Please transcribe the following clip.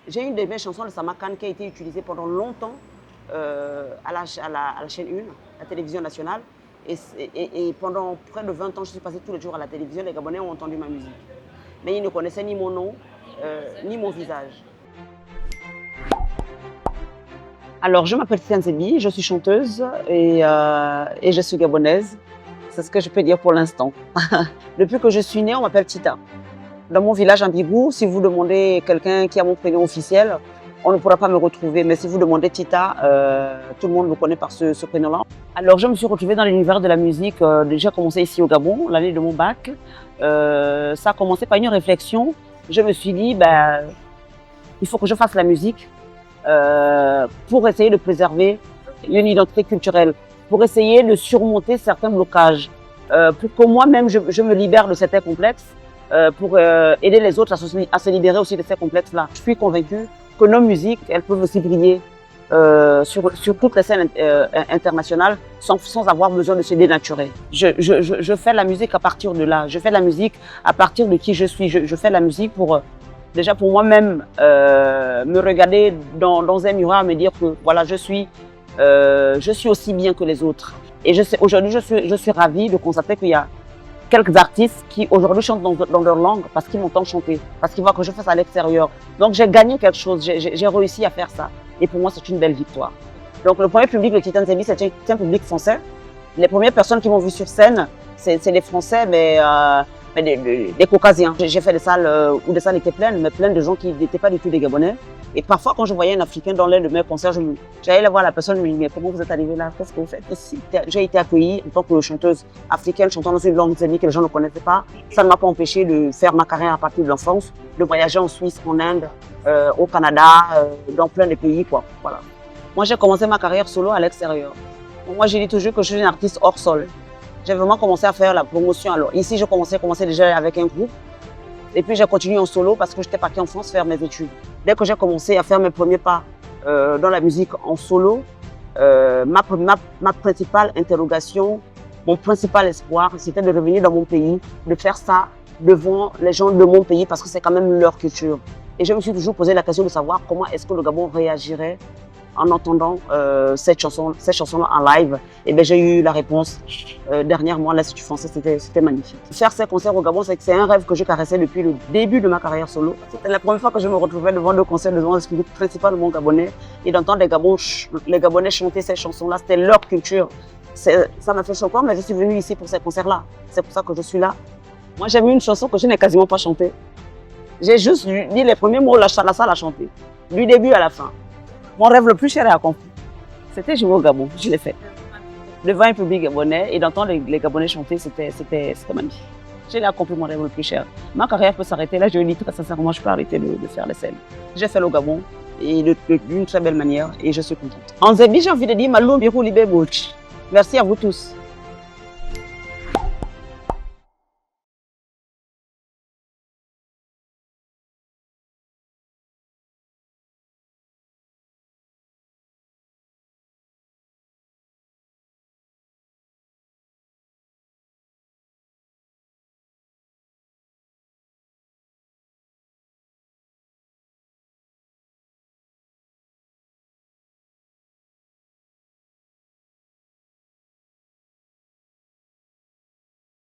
J'ai une de mes chansons de Samakan qui a été utilisée pendant longtemps à la chaîne 1, la télévision nationale. Et pendant près de 20 ans, je suis passée tous les jours à la télévision. Les Gabonais ont entendu ma musique. Mais ils ne connaissaient ni mon nom, ni mon visage. Alors, je m'appelle Tidiane Zebi, je suis chanteuse et je suis gabonaise. C'est ce que je peux dire pour l'instant. Depuis que je suis née, on m'appelle Tita. Dans mon village en Bigou, si vous demandez quelqu'un qui a mon prénom officiel, on ne pourra pas me retrouver. Mais si vous demandez Tita, tout le monde me connaît par ce prénom-là. Alors, je me suis retrouvée dans l'univers de la musique. J'ai commencé ici au Gabon, l'année de mon bac. Ça a commencé par une réflexion. Je me suis dit, il faut que je fasse la musique pour essayer de préserver une identité culturelle, pour essayer de surmonter certains blocages, pour que moi-même je me libère de certains complexes, pour aider les autres à se libérer aussi de ces complexes-là. Je suis convaincue que nos musiques, elles peuvent aussi briller sur toutes les scènes internationales sans avoir besoin de se dénaturer. Je fais la musique à partir de là, je fais la musique à partir de qui je suis, je fais la musique pour... Déjà pour moi-même, me regarder dans un miroir, me dire que voilà, je suis aussi bien que les autres. Et aujourd'hui, je suis ravie de constater qu'il y a quelques artistes qui aujourd'hui chantent dans leur langue parce qu'ils m'entendent chanter, parce qu'ils voient que je fais ça à l'extérieur. Donc j'ai gagné quelque chose, j'ai réussi à faire ça. Et pour moi, c'est une belle victoire. Donc le premier public de Tidiane Zebi, c'est un public français. Les premières personnes qui m'ont vu sur scène, c'est des Français, mais des Caucasiens. J'ai fait des salles où des salles étaient pleines, mais pleines de gens qui n'étaient pas du tout des Gabonais. Et parfois, quand je voyais un Africain dans l'un de mes concerts, j'allais voir la personne et me disais, comment vous êtes arrivé là? Qu'est-ce que vous faites ici? J'ai été accueillie en tant que chanteuse africaine, chantant dans une langue que les gens ne connaissaient pas. Ça ne m'a pas empêché de faire ma carrière à partir de l'enfance, de voyager en Suisse, en Inde, au Canada, dans plein de pays, quoi. Voilà. Moi, j'ai commencé ma carrière solo à l'extérieur. Moi, je dis toujours que je suis une artiste hors sol. J'ai vraiment commencé à faire la promotion. Alors ici, je commençais déjà avec un groupe. Et puis j'ai continué en solo parce que j'étais partie en France faire mes études. Dès que j'ai commencé à faire mes premiers pas dans la musique en solo, ma principale interrogation, mon principal espoir, c'était de revenir dans mon pays, de faire ça devant les gens de mon pays parce que c'est quand même leur culture. Et je me suis toujours posé la question de savoir comment est-ce que le Gabon réagirait en entendant cette chanson-là en live. Et bien j'ai eu la réponse dernièrement à l'Institut français, c'était magnifique. Faire ces concerts au Gabon, c'est un rêve que je caressais depuis le début de ma carrière solo. C'était la première fois que je me retrouvais devant deux concerts, devant le public principalement gabonais, et d'entendre les Gabonais chanter ces chansons-là, c'était leur culture. Ça m'a fait choquant, mais je suis venue ici pour ces concerts-là. C'est pour ça que je suis là. Moi, j'ai mis une chanson que je n'ai quasiment pas chantée. J'ai juste dit les premiers mots, la salle a chanté, du début à la fin. Mon rêve le plus cher est accompli. C'était jouer au Gabon, je l'ai fait. Devant un public gabonais et d'entendre les Gabonais chanter, c'était magnifique. J'ai accompli mon rêve le plus cher. Ma carrière peut s'arrêter là, je le dis très sincèrement, je peux arrêter de faire les scènes. J'ai fait le Gabon et d'une très belle manière et je suis contente. En Zebi, j'ai envie de dire Malou Birou Libé Bouch. Merci à vous tous.